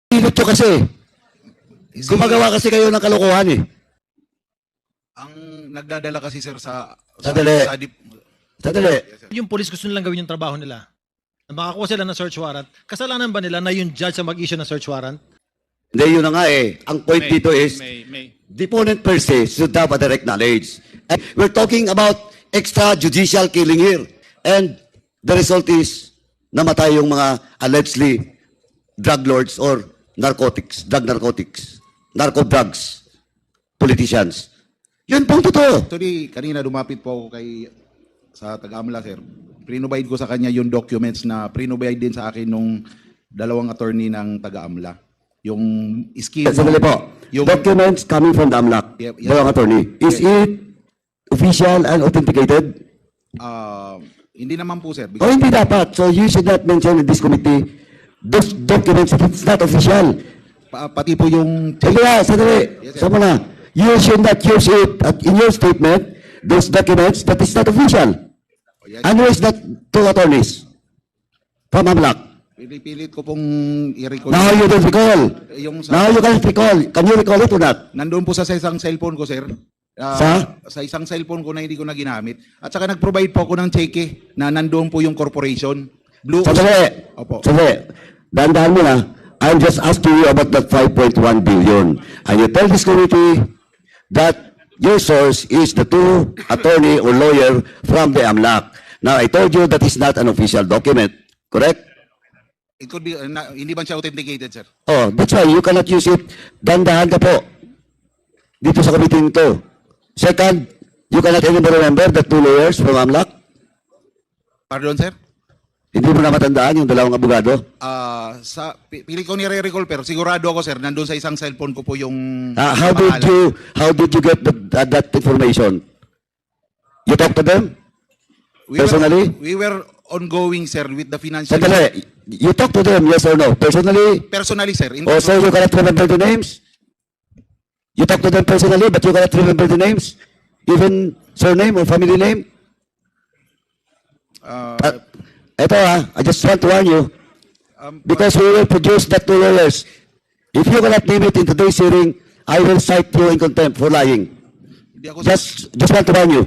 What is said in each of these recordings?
Hilot nyo kasi. Gumagawa kasi kayo ng kalokohan eh. Ang nagdadala kasi sir Sandali. Sandali. Yung police gusto nilang gawin yung trabaho nila. Na makakuha sila ng search warrant. Kasalanan ba nila na yung judge ang mag-issue ng search warrant? Hindi, yun na nga eh. Ang point dito is, the opponent per se should have a direct knowledge. And we're talking about extrajudicial killing here. And the result is, namatay yung mga allegedly drug lords or narcotics, narco drugs, politicians. Yun pong totoo. Actually, kanina dumapit po ako sa taga-AMLA sir. Prinobide ko sa kanya yung documents na prinobide din sa akin nung dalawang attorney ng taga-AMLA. Yung scheme. Sandali po. Yung Documents coming from the AMLAC, Yep, yes. dalawang attorney. Is it official and authenticated? hindi naman po sir. O hindi dapat. So you should not mention in this committee those documents if it's not official. Pati po yung Sandali. Yes, sir. Sama na. You should not use it in your statement, those documents that is not official. Yes. And who is that two attorneys? From AMLAC. Pinipilit ko pong i-recall. Now you don't recall. Yung Now you can't recall. Can you recall it or not? Nandun po sa isang cellphone ko sir. Sa isang cellphone ko na hindi ko na ginamit. At saka nag-provide po ako ng cheque na nandoon po yung corporation. Blue. Sandali. Opo. Sandali. Dahan-dahan mo na. I'm just asking you about that 5.1 billion. And you tell this committee that your source is the two attorney or lawyer from the AMLAC. Now, I told you that is not an official document. Correct? It could be, hindi ba siya authenticated sir? Oh, that's why you cannot use it. Dahan-dahan ka po. Dito sa committee nito. Second, you cannot even remember the two lawyers from AMLAC? Pardon sir? Hindi mo na matandaan yung dalawang abogado? Pili ko nire-recall pero sigurado ako sir, nandun sa isang cellphone ko po yung How did you get that information? You talk to them? Personally? We were ongoing sir with the financial. Sandali. You talk to them, yes or no? Personally? Personally sir. Also, you cannot remember the names? You talk to them personally, but you cannot remember the names? Even surname or family name? Ito I just want to warn you. Because we will produce that two lawyers. If you cannot name it in today's hearing, I will cite you in contempt for lying. Hindi ako Just want to warn you.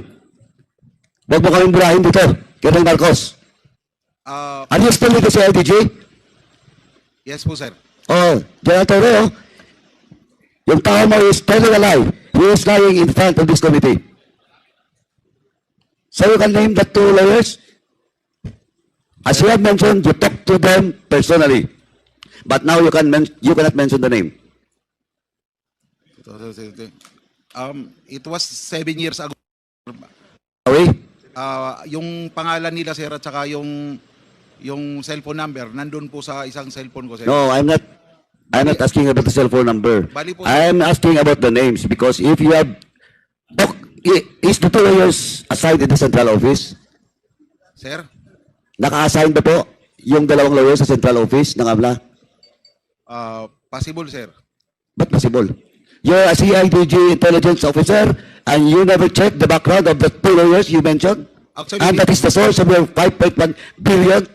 Huwag mo kaming burahin dito, Colonel Marcos. Are you still with the CIDG? yes po sir. Oh, General Torre, yung tao mo is telling a lie. He is lying in front of this committee. So you can name the two lawyers? As you have mentioned, you talk to them personally. But now you cannot mention the name. It was 7 years ago. Okay? Yung pangalan nila sir at saka yung cellphone number nandun po sa isang cellphone ko sir. No, I'm not asking about the cell phone number. Bali po, I'm asking about the names because if you have... Is the two lawyers assigned in the central office? Sir? Naka-assign ba po yung dalawang lawyers sa central office ng AMLA? Possible sir. Ba't possible? You're a CIDG intelligence officer and you never checked the background of the two lawyers you mentioned? Actually, And that is the source of your 5.1 billion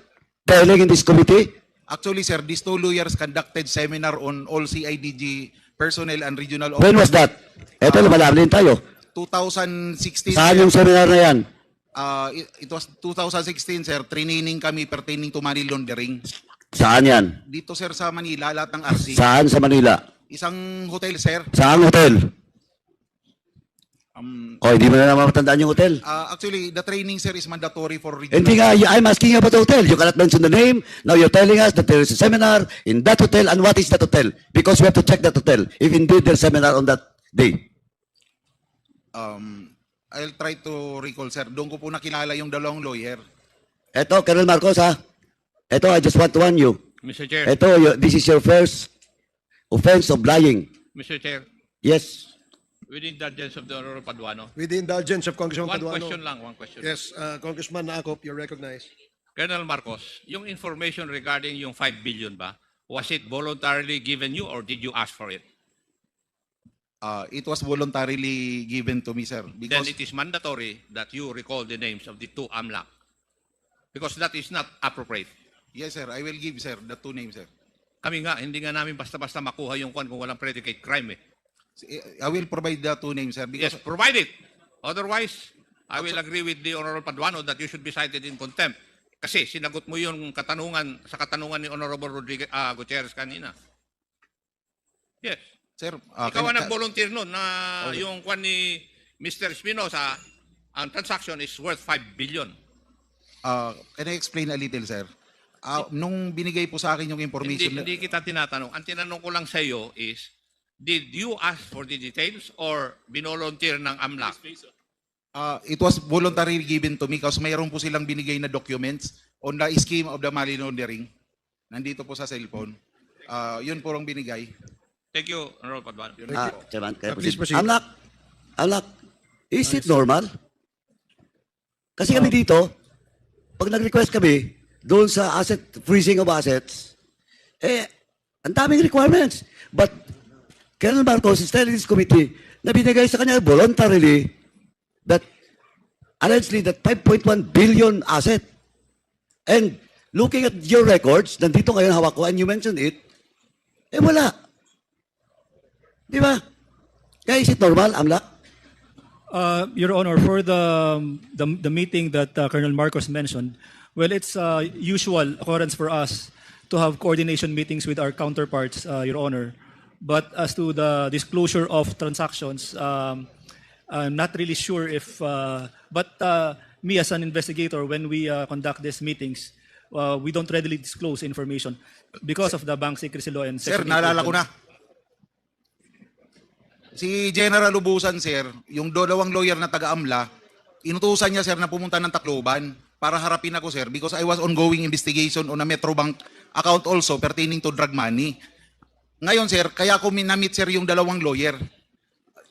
telling in this committee? Actually sir, these two lawyers conducted seminar on all CIDG personnel and regional When was that? Eto, lumalamlin tayo. 2016. Saan sir. yung seminar na yan? It was 2016 sir, training kami pertaining to money laundering. Saan yan? Dito sir sa Manila, lahat ng RC. Saan sa Manila? Isang hotel sir. Saan hotel? O, hindi mo na naman matandaan yung hotel. Actually, the training sir is mandatory for regional. Hindi nga, I'm asking you about the hotel. You cannot mention the name. Now you're telling us that there is a seminar in that hotel. And what is that hotel? Because we have to check that hotel. If indeed there's seminar on that day. I'll try to recall sir. Doon ko po nakilala yung dalawang lawyer. Eto, Colonel Marcos ha. Eto, I just want to warn you. Mr. Chair, Eto, this is your first offense of lying. Mr. Chair, Yes. with the indulgence of the Honorable Paduano, With the indulgence of Congressman one Paduano. question lang, one question. Yes, Congressman Nakop, you're recognized. Colonel Marcos, yung information regarding yung 5 billion ba, was it voluntarily given you or did you ask for it? It was voluntarily given to me sir. Then Because it is mandatory that you recall the names of the two AMLAC. Because that is not appropriate. yes sir, I will give sir the two names sir. Kami nga, hindi nga namin basta-basta makuha yung kwan kung walang predicate crime eh. I will provide the two names, sir. Yes, Because provide it. Otherwise, I will agree with the Honorable Paduano that you should be cited in contempt. Kasi sinagot mo yung katanungan sa katanungan ni Honorable Rodriguez, Gutierrez kanina. Yes. sir, Ikaw ang nag-volunteer nun na yung kwan ni Mr. Espinosa, ang transaction is worth 5 billion. can I explain a little, sir? Nung binigay po sa akin yung information, Hindi kita tinatanong. Ang tinanong ko lang sa iyo is, did you ask for the details or binolunteer ng AMLAC? it was voluntarily given to me kasi mayroon po silang binigay na documents on the scheme of the money laundering. Nandito po sa cellphone. Yun po ang binigay. Thank you, Honorable Paduano. Chairman, can I Please proceed? proceed. Amlak, is it normal? Kasi kami dito, pag nag-request kami, doon sa asset, freezing of assets, ang daming requirements. But Colonel Marcos is telling this committee na binigay sa kanya voluntarily that allegedly that 5.1 billion asset. And looking at your records, nandito ngayon hawak ko, and you mentioned it, wala. Di ba? Kaya is it normal, Amla? Your Honor, for the meeting that Colonel Marcos mentioned, well, it's usual occurrence for us to have coordination meetings with our counterparts, Your Honor. But as to the disclosure of transactions, I'm not really sure if, but me as an investigator, when we conduct these meetings, we don't readily disclose information because of the bank secrecy law and Sir, Section naalala 8. ko na. Si General Ubusan, sir, yung dalawang lawyer na taga-AMLA, inutusan niya, sir, na pumunta ng Tacloban para harapin ako, sir, because I was ongoing investigation on a Metrobank account also pertaining to drug money. Ngayon, sir, kaya ko minamit, sir, yung dalawang lawyer.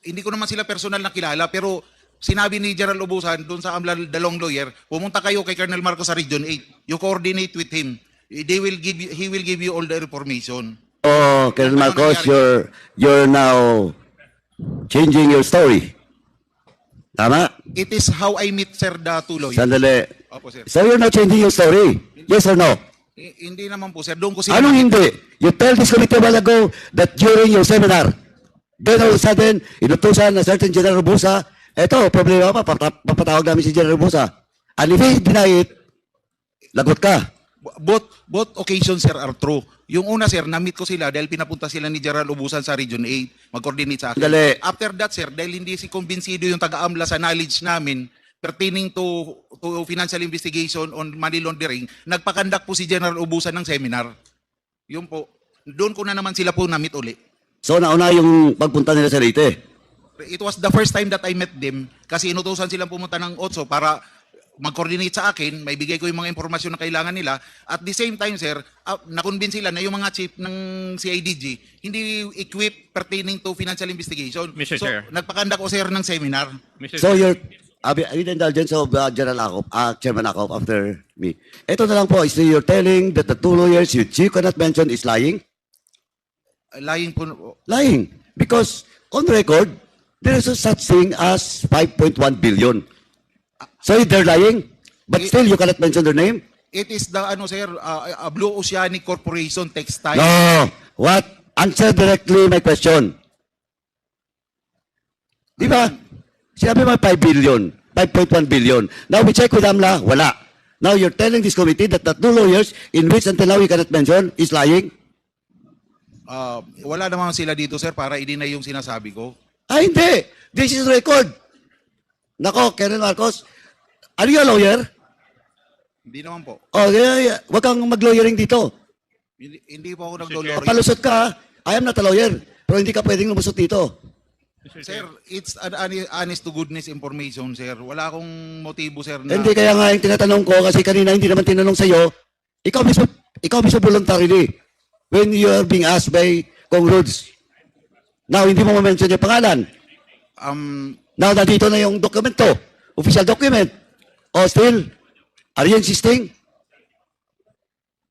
Hindi ko naman sila personal na kilala, pero sinabi ni General Ubusan doon sa AMLA dalawang lawyer, pumunta kayo kay Colonel Marcos sa Region 8. You coordinate with him. He will give you all the information. Oh, Colonel Ano Marcos, nangyari? you're now changing your story. Tama? It is how I meet, sir, the two lawyers. Sandali. Opo, sir. So you're not changing your story? Yes or no? Hindi naman po, sir. Doon ko sila Anong hindi? You tell this committee a while ago that during your seminar, then all of a sudden, inutusan na certain General Busa, eto, problema pa, papatawag namin si General Busa. And if he deny it, lagot ka. Both occasions, sir, are true. Yung una, sir, na-meet ko sila dahil pinapunta sila ni General Ubusan sa Region 8. Mag-coordinate sa akin. Dali. After that, sir, dahil hindi si kumbinsido yung taga-AMLA sa knowledge namin pertaining to financial investigation on money laundering, nagpakandak po si General Ubusan ng seminar. Yun po. Doon ko na naman sila po na-meet uli. So nauna yung pagpunta nila sa Leyte. It was the first time that I met them kasi inutusan silang pumunta ng OTSO para mag-coordinate sa akin, may bigay ko yung mga impormasyon na kailangan nila. At the same time, sir, na-convince sila na yung mga chief ng CIDG hindi equipped pertaining to financial investigation. Mr. So, Chair. nagpakanda ko, sir, ng seminar. Mr. So you're, with the indulgence of General Acop, Chairman Acop after me. Ito na lang po, is you're telling that the two lawyers you cannot mention is lying? Lying po. Lying. Because on record, there is no such thing as 5.1 billion. So they're lying, but still you cannot mention their name? It is the, sir, Blue Oceanic Corporation Textile. No. What? Answer directly my question. Di ba? Sinabi mo 5 billion, 5.1 billion. Now we check with AMLA, wala. Now you're telling this committee that the two lawyers in which until now we cannot mention is lying? Wala naman sila dito, sir, para i-deny yung sinasabi ko. Hindi. This is record. Nako, Colonel Marcos, are you a lawyer? Hindi naman po. Oh, wag kang mag-lawyering dito. Hindi po ako nagdolori. Palusot ka, I am not a lawyer, pero hindi ka pwedeng lumusot dito. Sir, it's an honest to goodness information, sir. Wala akong motibo, sir, na... Hindi, kaya nga yung tinatanong ko, kasi kanina hindi naman tinanong sa'yo, ikaw mismo voluntarily, when you are being asked by Kong Rods. Now, hindi mo ma-mention yung pangalan. Now, nandito na yung dokumento, official document. O still, are you insisting?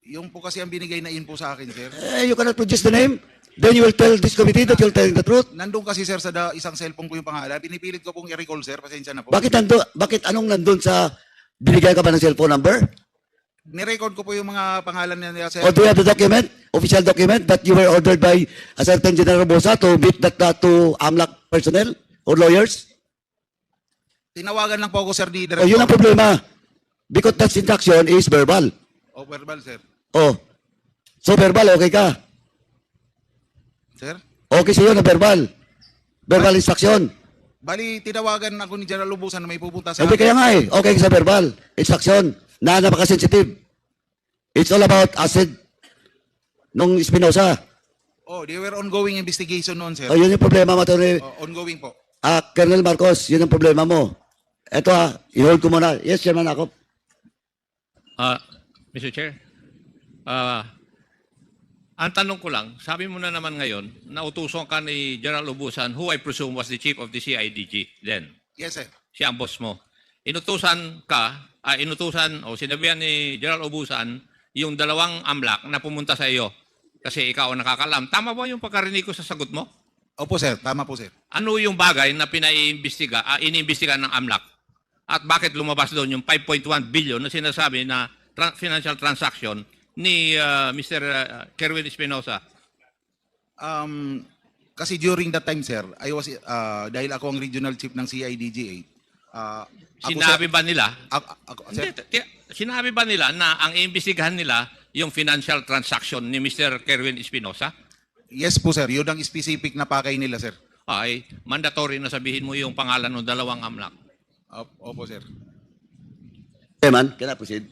Yung po kasi ang binigay na info sa akin, sir. You cannot produce the name. Then you will tell this committee that you're telling the truth. Nandun kasi, sir, sa isang cellphone ko yung pangalan. Pinipilit ko pong i-recall, sir. Pasensya na po. Bakit anong nandun sa, binigyan ka ba ng cellphone number? Nirecord ko po yung mga pangalan niya, sir. Or do you have the document, official document, that you were ordered by a certain General Bosa to meet that two AMLAC personnel or lawyers? Tinawagan lang po ako, sir, ni O yun ang Director. problema. Because that instruction is verbal. O, verbal, sir. Oh. So verbal, okay ka? Sir? Okay sa'yo na verbal. Verbal instruction. Bali, tinawagan ako ni General Lubusan na may pupunta sa... Hindi kaya nga eh. Okay ka sa verbal. Instruction. Na napaka-sensitive. It's all about asset nung Espinosa. Oh, they were ongoing investigation noon, sir. O yun yung problema mo, Tony. Oh, ongoing po. Colonel Marcos, yun ang problema mo. Eto i-hold ko muna. Yes, Chairman Akop. Mr. Chair, ang tanong ko lang, sabi mo na naman ngayon, nautusan ka ni General Ubusan, who I presume was the chief of the CIDG then. Yes, sir. Siya ang boss mo. Inutusan o sinabihan ni General Ubusan yung dalawang AMLAC na pumunta sa iyo kasi ikaw ang nakakalam. Tama ba yung pagkarinig ko sa sagot mo? Opo, sir. Tama po, sir. Ano yung bagay na iniimbestiga ng AMLAC? At bakit lumabas doon yung 5.1 billion na sinasabi na financial transaction ni Mr. Kerwin Espinosa? Kasi during that time, sir, I was, dahil ako ang regional chief ng CIDG 8, Sinabi ba nila? sir, Sinabi ba nila na ang iimbestigahan nila yung financial transaction ni Mr. Kerwin Espinosa? yes po, sir. Yun ang specific na pakay nila, sir. Ay, mandatory na sabihin mo yung pangalan ng dalawang AMLAC. Opo, sir. Chairman, can I proceed?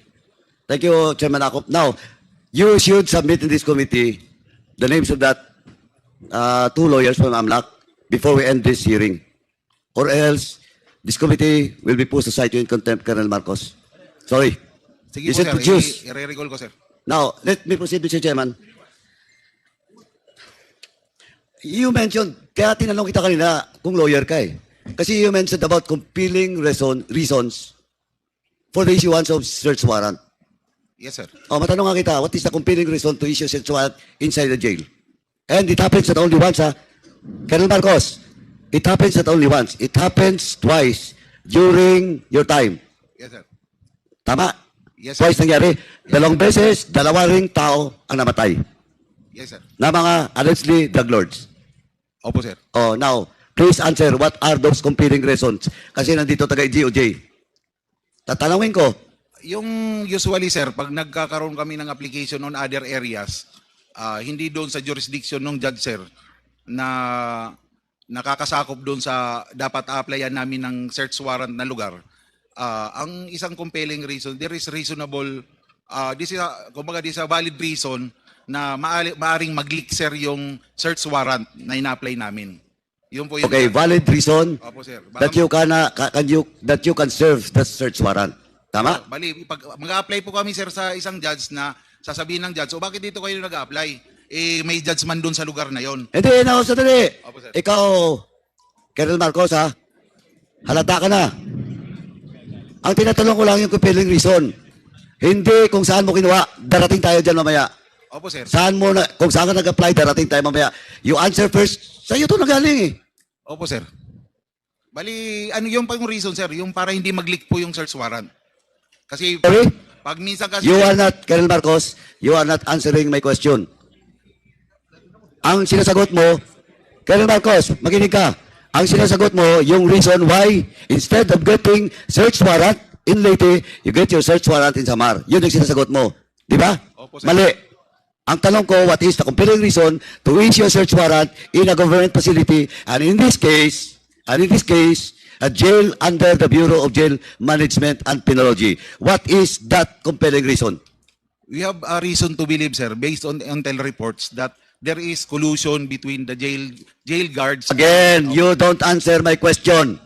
Thank you, Chairman Akop. Now, you should submit in this committee the names of that two lawyers from AMLAC before we end this hearing. Or else, this committee will be pushed aside in contempt, Colonel Marcos. Sorry. Sige You po, should sir. produce. I-recall ko, sir. Now, let me proceed, Mr. Chairman. You mentioned, kaya tinanong kita kanina kung lawyer ka eh. Kasi you mentioned about compelling reasons for the issuance of search warrant. Yes, sir. O, matanong nga kita, what is the compelling reason to issue search warrant inside the jail? And it happens not only once, ha? Colonel Marcos, it happens not only once. It happens twice during your time. Yes, sir. Tama? Yes, sir. Twice nangyari. Dalawang beses, dalawa ring tao ang namatay Yes, sir. na mga allegedly drug lords. Opo, sir. Oh, now, please answer what are those compelling reasons? Kasi nandito taga GOJ. Tatanungin ko, Yung usually, sir, pag nagkakaroon kami ng application on other areas, hindi doon sa jurisdiction ng judge, sir, na nakakasakop doon sa dapat applyan namin ng search warrant na lugar. Ang isang compelling reason, there is reasonable, this is a valid reason na maaring mag-leak, sir, yung search warrant na ina-apply namin. Yun po yun. okay, valid reason Opo, sir. that you can serve the search warrant. Tama? Bali, pag mag-apply po kami, sir, sa isang judge na sasabihin ng judge, bakit dito kayo nag-apply? Eh, may judge man doon sa lugar na yon. Hindi, no, sandali. Opo, sir. Ikaw, Colonel Marcos, ha? Halata ka na. Ang tinatanong ko lang yung compelling reason. Hindi kung saan mo kinuha. Darating tayo dyan mamaya. Opo, sir. Kung saan ka nag-apply, darating tayo mamaya. You answer first. Sa'yo ito nagaling eh. Opo, sir. Bali, ano yung pang reason, sir? Yung para hindi mag-leak po yung search warrant. Kasi Sorry? pag minsan kasi... You are not, Colonel Marcos, you are not answering my question. Ang sinasagot mo, Colonel Marcos, makinig ka. Ang sinasagot mo, yung reason why, instead of getting search warrant in Leyte, you get your search warrant in Samar. Yun ang sinasagot mo. Di ba? Opo, sir. Mali. Ang tanong ko, what is the compelling reason to issue a search warrant in a government facility, and in this case, a jail under the Bureau of Jail Management and Penology. What is that compelling reason? We have a reason to believe, sir, based on intel reports, that there is collusion between the jail guards. Again, you don't answer my question.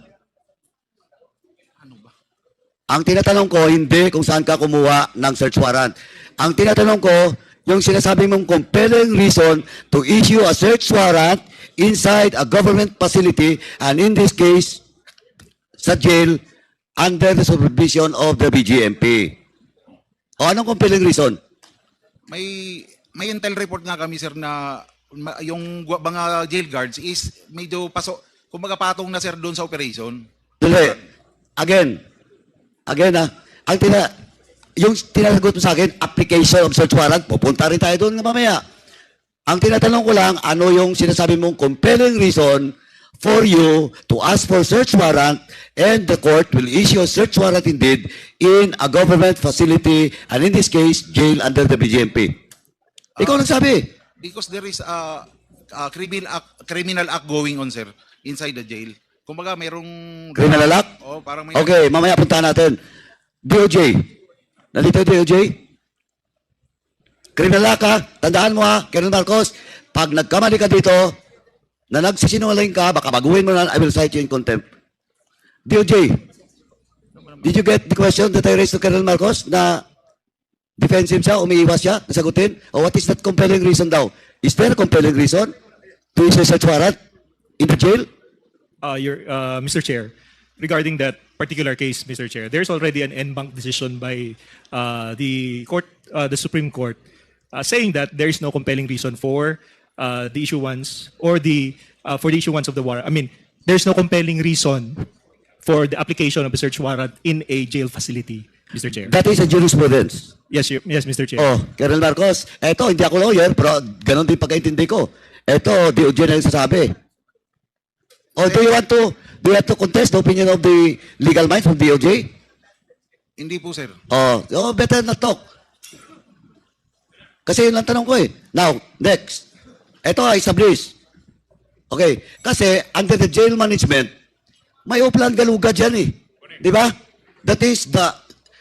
Ang tinatanong ko, hindi kung saan ka kumuha ng search warrant. Ang tinatanong ko, yung sinasabi mong compelling reason to issue a search warrant inside a government facility, and in this case, sa jail, under the supervision of the BGMP. O anong compelling reason? May intel report nga kami, sir, na yung mga jail guards is medyo kumbaga patong na, sir, doon sa operation. Dali. Again, ha? yung tinasagot mo sa akin, application of search warrant, pupunta rin tayo doon mamaya. Ang tinatanong ko lang, ano yung sinasabi mong compelling reason for you to ask for search warrant and the court will issue a search warrant indeed in a government facility and in this case, jail under the BGMP. Ikaw nagsabi. Because there is a criminal act going on, sir, inside the jail. Kumbaga, mayroong... Criminal act? Oh, parang may... Okay, mamaya punta natin. DOJ. Nandito yung DOJ? Criminal act ha? Tandaan mo ha, Colonel Marcos, pag nagkamali ka dito, na nagsisinungaling ka, baka baguhin mo na, I will cite you in contempt. DOJ, did you get the question that I raised to Colonel Marcos na defensive siya, umiiwas siya, nasagutin? O what is that compelling reason daw? Is there a compelling reason to issue search warrant in the jail? Mr. Chair, regarding that particular case, Mr. Chair, there's already an en banc decision by the Supreme Court, saying that there is no compelling reason for the issuance or for the issuance of the warrant. I mean, there's no compelling reason for the application of a search warrant in a jail facility, Mr. Chair. That is a jurisprudence. Yes, Mr. Chair. Oh, Colonel Marcos, eto, hindi ako lawyer, pero ganun din pagkaintindi ko. Eto, DOJ na yung sasabi. Oh, do you want to contest the opinion of the legal minds from DOJ? Hindi po, sir. Oh, better not talk. Kasi yun lang tanong ko eh. Now, next. Ito ay establish. Okay. Kasi under the jail management, may uplan galuga dyan eh. Di ba? That is the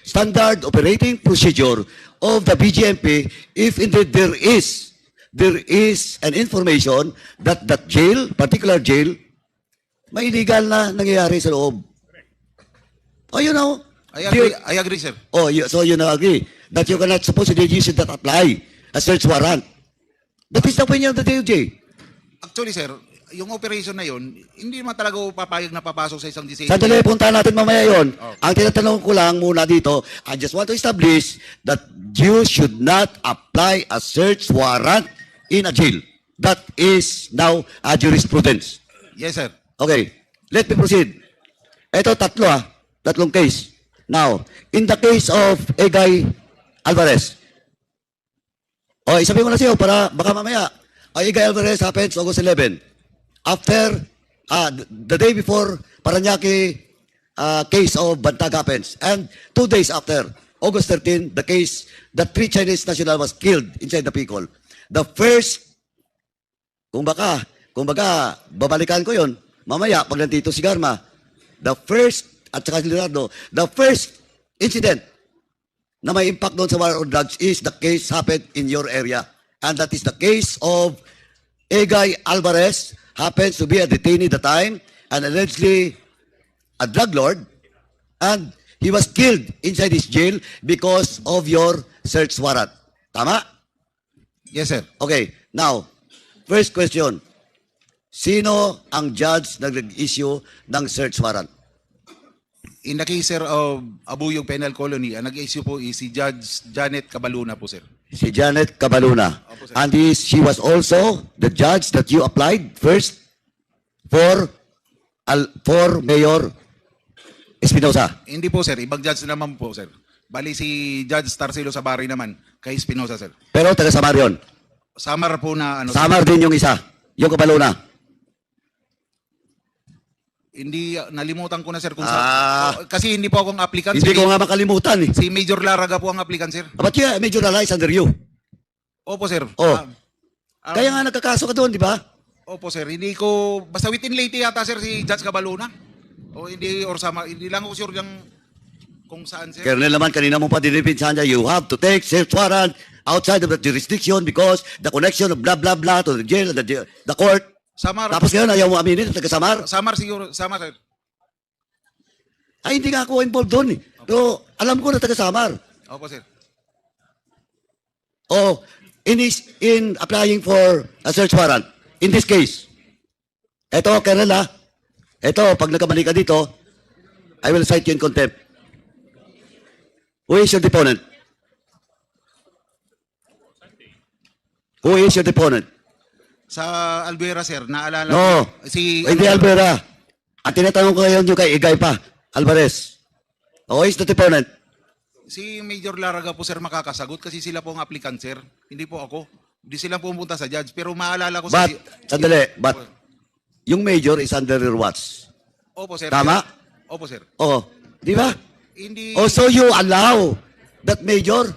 standard operating procedure of the BGMP if indeed there is an information that that jail, particular jail, may illegal na nangyayari sa loob. Oh, you know. I agree, sir. Oh, so you now agree that you cannot supposedly use that apply a search warrant. That is the opinion of the DOJ. Actually, sir, yung operation na yun, hindi naman talaga papayag na papasok sa isang decision. Sandali, punta natin mamaya yun. Ang tinatanong ko lang muna dito, I just want to establish that you should not apply a search warrant in a jail. That is now a jurisprudence. Yes, sir. Okay, let me proceed. Ito tatlong case. Now, in the case of Egay Alvarez, isabi ko na sa'yo para baka mamaya, Egay Alvarez happens August 11. After, the day before Paranaque case of Bantag happens. And 2 days after, August 13, the case, the 3 Chinese national was killed inside the Picol. The first, kung baga, babalikan ko yon mamaya pag nandito si Garma, the first, at saka si Leonardo, the first incident na may impact doon sa war on drugs is the case happened in your area. And that is the case of Egay Alvarez, happens to be a detainee at the time, and allegedly a drug lord, and he was killed inside his jail because of your search warrant. Tama? Yes, sir. Okay, now, first question. Sino ang judge na nag-issue ng search warrant? In the case, sir, of Abuyog Penal Colony, ang nag-issue po is si Judge Janet Cabaluna po, sir. Si Janet Cabaluna. Opo, sir. And she was also the judge that you applied first for Mayor Espinosa. Hindi po, sir. Ibang judge naman po, sir. Bali si Judge Starcelo Sabari naman kay Espinosa, sir. Pero taga Samar yun. Samar po na ano. Samar din yung isa. Yung Cabaluna. Hindi, nalimutan ko na, sir, kung Ah. kasi hindi po akong applicant. Hindi ko nga makalimutan eh. Si Major Laraga po ang applicant, sir. But yeah, Major Lala is under you. Opo, sir. Oh. Ah, Kaya nga nagkakaso ka doon, di ba? Opo, sir. Hindi ko, basta within late yata, sir, si Judge Cabaluna. O hindi, or Samar. Hindi lang ako sure kung saan, sir. Colonel naman, kanina mo pa dinipinsan niya, you have to take search warrant outside of the jurisdiction because the connection of blah, blah, blah to the jail, the court. Samar. Tapos ngayon, ayaw mo aminin, taga Samar. Samar siguro, Samar, sir. Ay, hindi nga ako involved doon eh. Pero alam ko na taga Samar. Opo, sir. Oh, in applying for a search warrant, in this case, eto, Colonel ha, eto, pag nagkamali ka dito, I will cite you in contempt. Who is your deponent? Who is your deponent? Sa Albuera, sir, naalala No, ko, si hindi Alvera. At tinatanong ko ngayon yung kay Igay pa, Alvarez. Who is the deponent? Si Major Laraga po sir makakasagot kasi sila po ang applicant sir. Hindi po ako. Hindi sila pumunta sa judge. Pero maalala ko But, sandali, but yung major is under your watch. Opo sir. Tama? Opo sir. Oh, di ba? Hindi. Oh, so you allow that major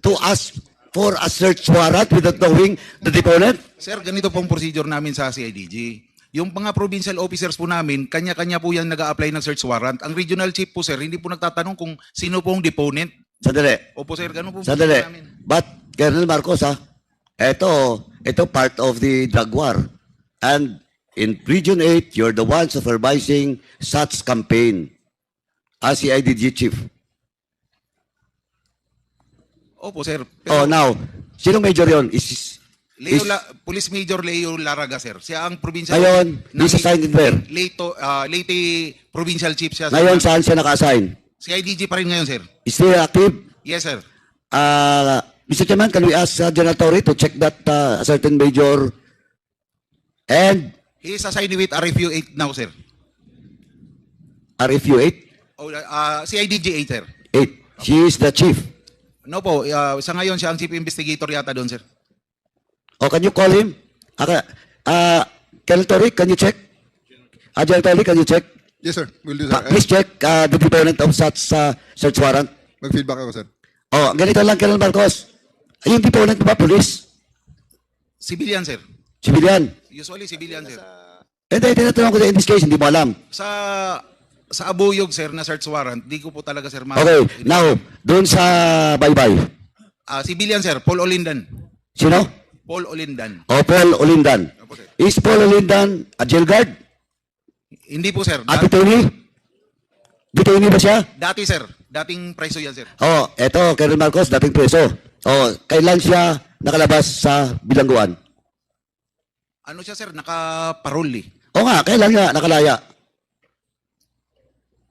to ask for a search warrant without knowing the deponent? Sir, ganito pong procedure namin sa CIDG. Yung mga provincial officers po namin, kanya-kanya po yan nag-a-apply ng search warrant. Ang regional chief po sir, hindi po nagtatanong kung sino po ang deponent. Sandali. Opo sir, ganun po Sandali. procedure namin. But, Colonel Marcos, ito part of the drug war. And in Region 8, you're the one supervising such campaign as CIDG chief. Opo sir. Oh, now, sinong major yon? Police Major Leo Laraga sir. Siya ang provincial. Ngayon, he's assigned in where? Leyte provincial chief siya. Ngayon, saan siya naka-assign? CIDG pa rin ngayon sir. Is he active? Yes sir. Mr. Chairman, can we ask General Torre to check that a certain major and He is assigned with RFU 8 now sir. RFU 8? Oh, CIDG 8 sir. 8. She is the chief. No po, sa ngayon siya ang chief investigator yata doon sir. Oh, can you call him? Colonel Torre, can you check? General Torre, can you check? Yes, sir. We'll do that. Please check the deponent of such search warrant. Mag-feedback ako, sir. Oh, ganito lang, Colonel Marcos. Yung deponent ba, police? Civilian sir. Civilian? Usually civilian sir. Hindi, tinatanong ko in this case, hindi mo alam. Sa Abuyog sir na search warrant, di ko po talaga sir Okay, now, doon sa Baybay. Civilian sir, Paul Olindan. Sino? Paul Olindan. O Paul Olindan. Opo, sir. Is Paul Olindan a jail guard? Hindi po sir. A detainee? Detainee ba siya? Dati sir, dating preso yan sir. Oh, eto, Colonel Marcos, dating preso. Oh, kailan siya nakalabas sa bilangguan? Ano siya sir, naka-parole eh. O nga, kailan nga nakalaya?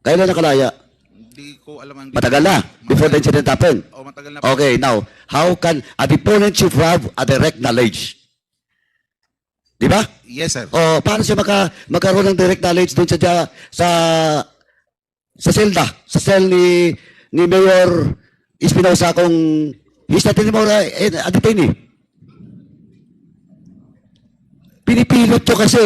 Kailan nakalaya? Hindi ko alam ang... Matagal na, before the incident happened. Oh, matagal na po. Okay, now, how can a deponent should have a direct knowledge? Di ba? Yes sir. O, paano siya magkaroon ng direct knowledge doon sa selda, sa cell ni Mayor Espinosa kung he's not anymore a detainee? Pinipilot nyo kasi.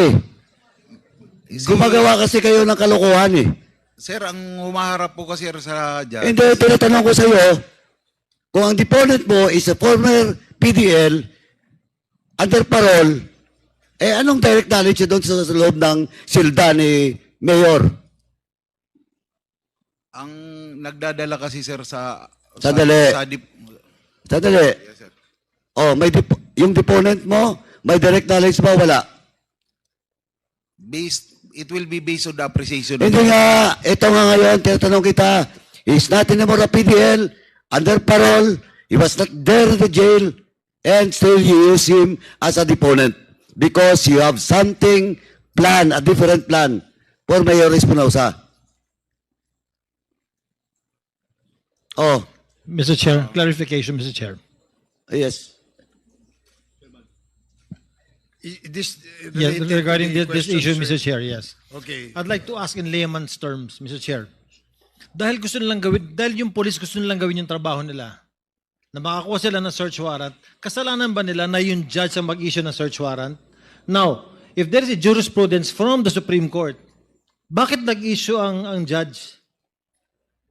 Gumagawa kasi kayo ng kalokohan eh. Sir, ang humaharap po kasi sa judge. Hindi, tinatanong ko sa iyo, kung ang deponent mo is a former PDL, under parole, anong direct knowledge doon sa loob ng silda ni Mayor? Ang nagdadala kasi sir sa... Sandali. Sandali. Yes sir. Oh, yung deponent mo, may direct knowledge ba? Wala. It will be based on the appreciation. Hindi nga, ito nga ngayon, tinatanong kita, he's not anymore a PDL, under parole, he was not there in the jail, and still you use him as a deponent because you have something plan, a different plan for Mayor Espinosa. Oh, Mr. Chair, clarification, Mr. Chair. yes. This Yes, related to regarding the this question, issue, sir. Mr. Chair, yes. Okay. I'd like to ask in layman's terms, Mr. Chair. Dahil gusto nilang gawin, dahil yung police gusto nilang gawin yung trabaho nila, na makakuha sila ng search warrant, kasalanan ba nila na yung judge ang mag-issue ng search warrant? Now, if there is a jurisprudence from the Supreme Court, bakit nag-issue ang judge?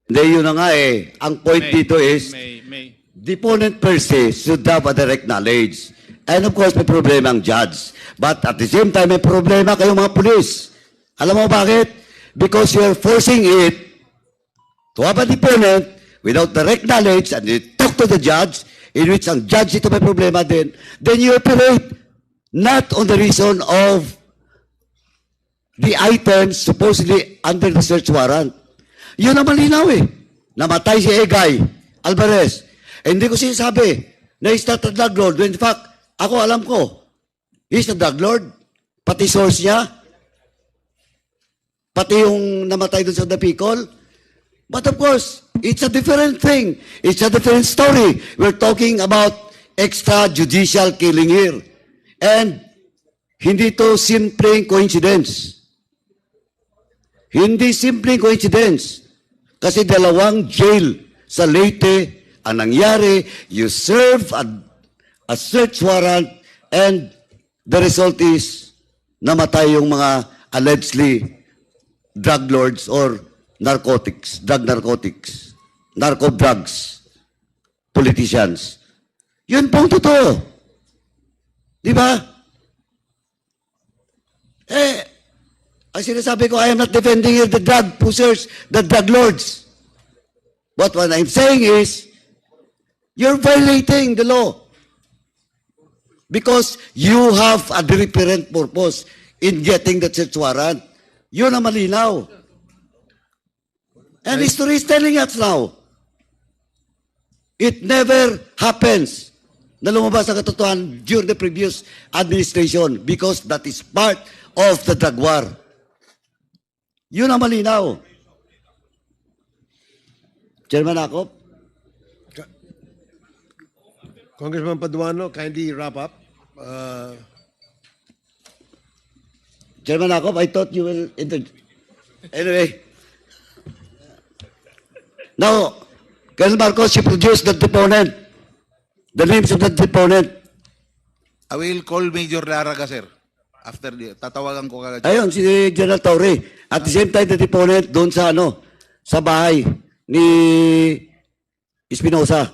Hindi, yun na nga eh. Ang point dito is, May. deponent per se should have a direct knowledge. And of course, may problema ang judge. But at the same time, may problema kayong mga pulis. Alam mo bakit? Because you're forcing it to have a deponent without direct knowledge and you talk to the judge, in which ang judge ito may problema din, then you operate not on the reason of the items supposedly under the search warrant. Yun ang malinaw eh. Namatay si Egay Alvarez. Hindi ko sinasabi na he's not a drug lord. When in fact, ako alam ko, he's a drug lord. Pati source niya. Pati yung namatay dun sa Dapicol. But of course, it's a different thing. It's a different story. We're talking about extrajudicial killing here. And hindi to simpleng coincidence. Hindi simpleng coincidence. Kasi dalawang jail sa Leyte, ang nangyari, you serve a search warrant and the result is namatay yung mga allegedly drug lords or narco drugs, politicians. Yun pong totoo. Di ba? Ang sinasabi ko, I am not defending here the drug pushers, the drug lords. But what I'm saying is, you're violating the law. Because you have a different purpose in getting the search warrant. Yun ang malinaw. And history is telling us now, it never happens na lumabas ang katotohanan during the previous administration because that is part of the drug war. Yun ang malinaw. Chairman Akop? Congressman Paduano, kindly wrap up. Chairman Akop, I thought you will... Anyway. Now, Colonel Marcos, you produced the deponent. The names of the deponent. I will call Major Laraga, sir. After the, tatawagan ko kagad. Ayun, si General Torre. At the same time, the deponent doon sa sa bahay ni Espinosa.